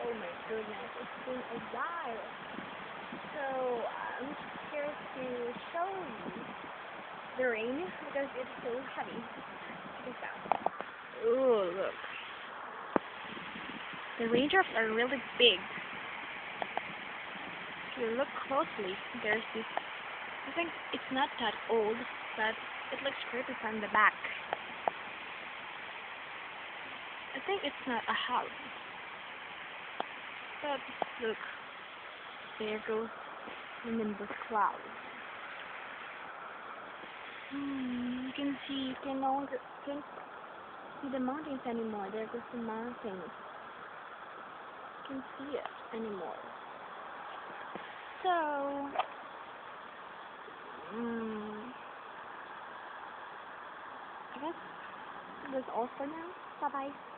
Oh my goodness, it's been a while. So I'm here to show you the rain because it's so heavy. Check this out. Oh, look. The raindrops are really big. If you look closely, there's this, I think it's not that old, but it looks creepy from the back. I think it's not a house. But look, there goes the nimbus cloud. You can no longer can't see the mountains anymore. There goes the mountains. You can't see it anymore. So, I guess that's all for now. Bye bye.